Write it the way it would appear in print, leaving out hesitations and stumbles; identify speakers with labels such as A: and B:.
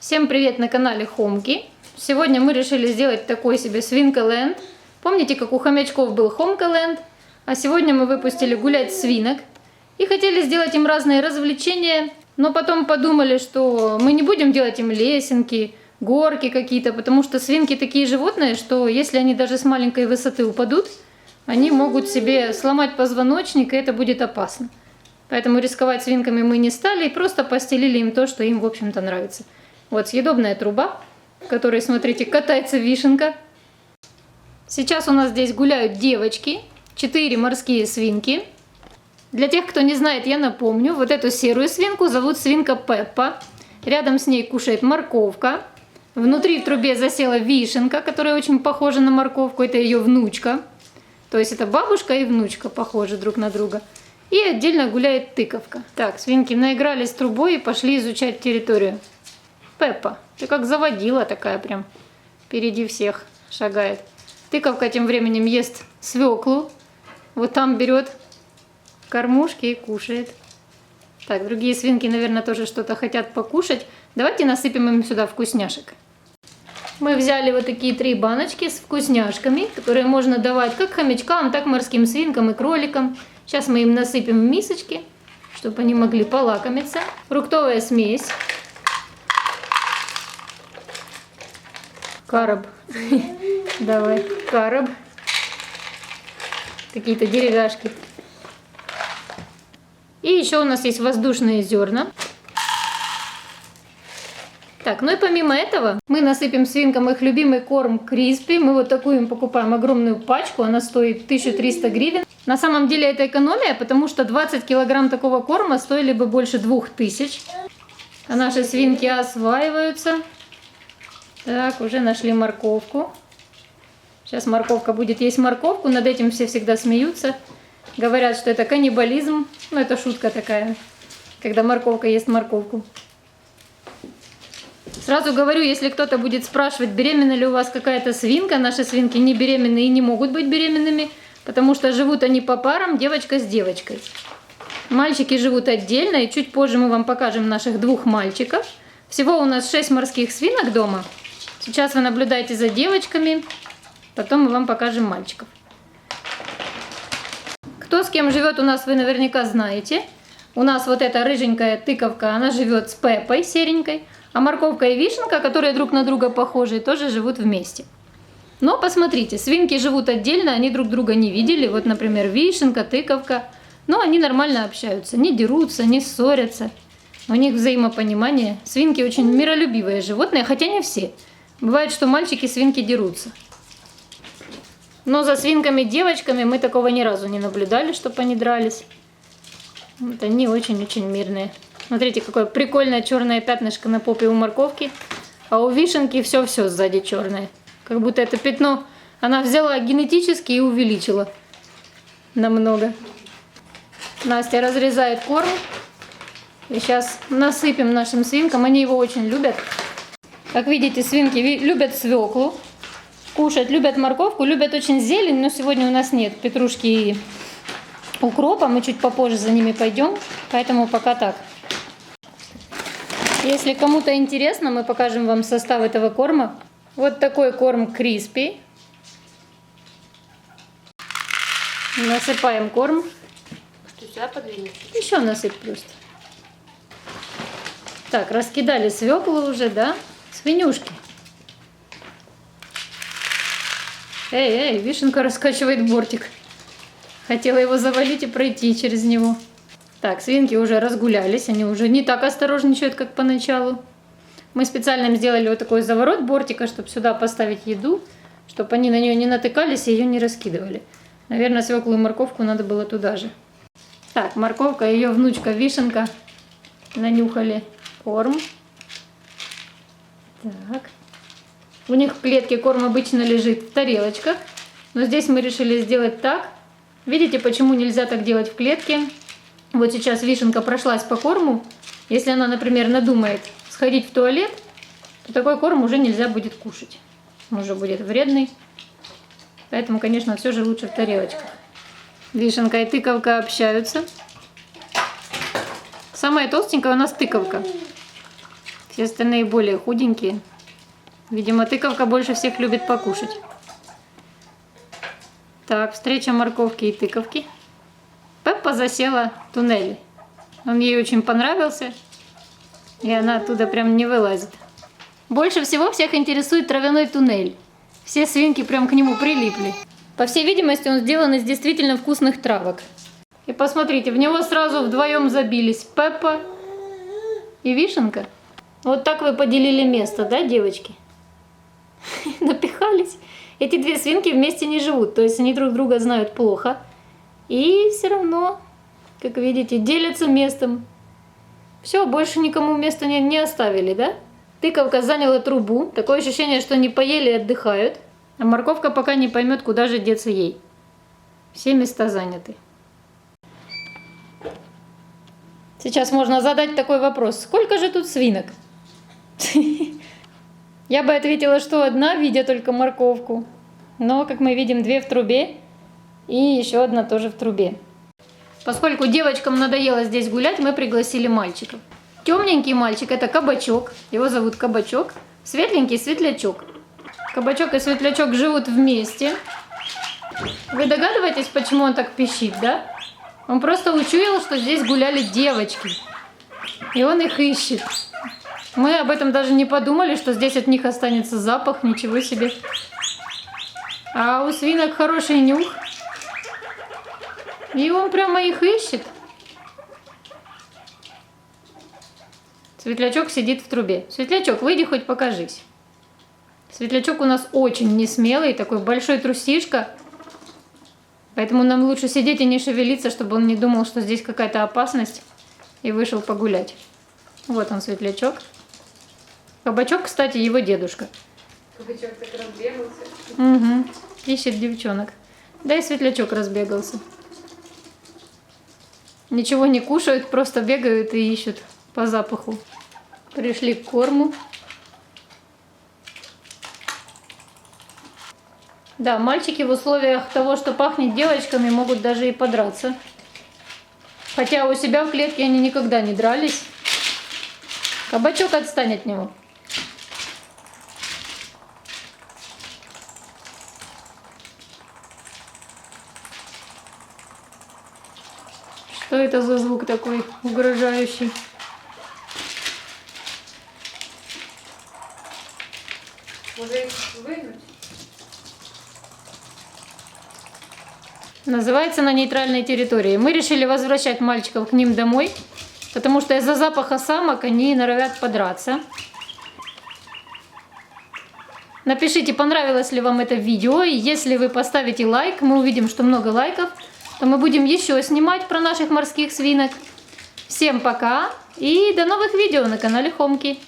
A: Всем привет на канале Хомки. Сегодня мы решили сделать такой себе свинка-ленд. Помните, как у хомячков был Хомка-ленд? А сегодня мы выпустили гулять свинок. И хотели сделать им разные развлечения, но потом подумали, что мы не будем делать им лесенки, горки какие-то, потому что свинки такие животные, что если они даже с маленькой высоты упадут, они могут себе сломать позвоночник, и это будет опасно. Поэтому рисковать свинками мы не стали и просто постелили им то, что им, в общем-то, нравится. Вот съедобная труба, в которой, смотрите, катается вишенка. Сейчас у нас здесь гуляют девочки, 4 морские свинки. Для тех, кто не знает, я напомню, вот эту серую свинку зовут свинка Пеппа. Рядом с ней кушает морковка. Внутри в трубе засела вишенка, которая очень похожа на морковку, это ее внучка. То есть это бабушка и внучка похожи друг на друга. И отдельно гуляет тыковка. Так, свинки наигрались трубой и пошли изучать территорию. Пеппа, ты как заводила такая прям, впереди всех шагает. Тыковка тем временем ест свеклу, вот там берет кормушки и кушает. Так, другие свинки, наверное, тоже что-то хотят покушать. Давайте насыпем им сюда вкусняшек. Мы взяли вот такие 3 баночки с вкусняшками, которые можно давать как хомячкам, так морским свинкам и кроликам. Сейчас мы им насыпем в мисочки, чтобы они могли полакомиться. Фруктовая смесь. Кароб. Давай, кароб. Какие-то деревяшки. И еще у нас есть воздушные зерна. Так, ну и помимо этого мы насыпем свинкам их любимый корм Криспи. Мы вот такую им покупаем огромную пачку, она стоит 1300 гривен. На самом деле это экономия, потому что 20 килограмм такого корма стоили бы больше 2000. А наши свинки осваиваются. Так, уже нашли морковку. Сейчас морковка будет есть морковку. Над этим все всегда смеются. Говорят, что это каннибализм. Ну, это шутка такая, когда морковка ест морковку. Сразу говорю, если кто-то будет спрашивать, беременна ли у вас какая-то свинка, наши свинки не беременны и не могут быть беременными, потому что живут они по парам, девочка с девочкой. Мальчики живут отдельно, и чуть позже мы вам покажем наших 2 мальчиков. Всего у нас 6 морских свинок дома. Сейчас вы наблюдаете за девочками, потом мы вам покажем мальчиков. Кто с кем живет у нас, вы наверняка знаете. У нас вот эта рыженькая тыковка, она живет с Пеппой серенькой, а морковка и вишенка, которые друг на друга похожи, тоже живут вместе. Но посмотрите, свинки живут отдельно, они друг друга не видели. Вот, например, вишенка, тыковка. Но они нормально общаются, не дерутся, не ссорятся. У них взаимопонимание. Свинки очень миролюбивые животные, хотя не все. Бывает, что мальчики-свинки дерутся. Но за свинками-девочками мы такого ни разу не наблюдали, чтобы они дрались. Вот они очень-очень мирные. Смотрите, какое прикольное черное пятнышко на попе у морковки. А у вишенки все-все сзади черное. Как будто это пятно она взяла генетически и увеличила намного. Настя разрезает корм. И сейчас насыпем нашим свинкам. Они его очень любят. Как видите, свинки любят свеклу. Кушать, любят морковку, любят очень зелень. Но сегодня у нас нет петрушки и укропа. Мы чуть попозже за ними пойдем. Поэтому пока так. Если кому-то интересно, мы покажем вам состав этого корма. Вот такой корм Криспи. Насыпаем корм.
B: Что, сюда подвинуть?
A: Еще насыпь просто. Так, раскидали свеклу уже, да? Свинюшки. Эй, вишенка раскачивает бортик. Хотела его завалить и пройти через него. Так, свинки уже разгулялись, они уже не так осторожничают, как поначалу. Мы специально им сделали вот такой заворот бортика, чтобы сюда поставить еду, чтобы они на нее не натыкались и ее не раскидывали. Наверное, свеклу и морковку надо было туда же. Так, морковка и ее внучка вишенка нанюхали корм. Так. У них в клетке корм обычно лежит в тарелочках, но здесь мы решили сделать так. Видите, почему нельзя так делать в клетке? Вот сейчас вишенка прошлась по корму. Если она, например, надумает сходить в туалет, то такой корм уже нельзя будет кушать. Он уже будет вредный. Поэтому, конечно, все же лучше в тарелочках. Вишенка и тыковка общаются. Самая толстенькая у нас тыковка. Все остальные более худенькие. Видимо, тыковка больше всех любит покушать. Так, встреча морковки и тыковки. Пеппа засела в туннеле. Он ей очень понравился. И она оттуда прям не вылазит. Больше всего всех интересует травяной туннель. Все свинки прям к нему прилипли. По всей видимости, он сделан из действительно вкусных травок. И посмотрите, в него сразу вдвоем забились Пеппа и Вишенка. Вот так вы поделили место, да, девочки? Напихались. Эти две свинки вместе не живут, то есть они друг друга знают плохо. И все равно, как видите, делятся местом. Все, больше никому места не оставили, да? Тыковка заняла трубу. Такое ощущение, что они поели и отдыхают. А морковка пока не поймет, куда же деться ей. Все места заняты. Сейчас можно задать такой вопрос. Сколько же тут свинок? Я бы ответила, что одна, видя только морковку. Но, как мы видим, две в трубе. И еще одна тоже в трубе. Поскольку девочкам надоело здесь гулять, мы пригласили мальчиков. Темненький мальчик – это Кабачок. Его зовут Кабачок. Светленький – Светлячок. Кабачок и Светлячок живут вместе. Вы догадываетесь, почему он так пищит, да? Он просто учуял, что здесь гуляли девочки. И он их ищет. Мы об этом даже не подумали, что здесь от них останется запах. Ничего себе. А у свинок хороший нюх. И он прямо их ищет. Светлячок сидит в трубе. Светлячок, выйди хоть покажись. Светлячок у нас очень несмелый, такой большой трусишка. Поэтому нам лучше сидеть и не шевелиться, чтобы он не думал, что здесь какая-то опасность. И вышел погулять. Вот он, Светлячок. Кабачок, кстати, его дедушка.
B: Кабачок так разбегался.
A: Угу. Ищет девчонок. Да и Светлячок разбегался. Ничего не кушают, просто бегают и ищут по запаху. Пришли к корму. Да, мальчики в условиях того, что пахнет девочками, могут даже и подраться. Хотя у себя в клетке они никогда не дрались. Кабачок, отстань от него. Что это за звук такой угрожающий?
B: Можно их выгнать?
A: Называется «На нейтральной территории». Мы решили возвращать мальчиков к ним домой, потому что из-за запаха самок они норовят подраться. Напишите, понравилось ли вам это видео. И если вы поставите лайк, мы увидим, что много лайков, то мы будем еще снимать про наших морских свинок. Всем пока и до новых видео на канале Хомки.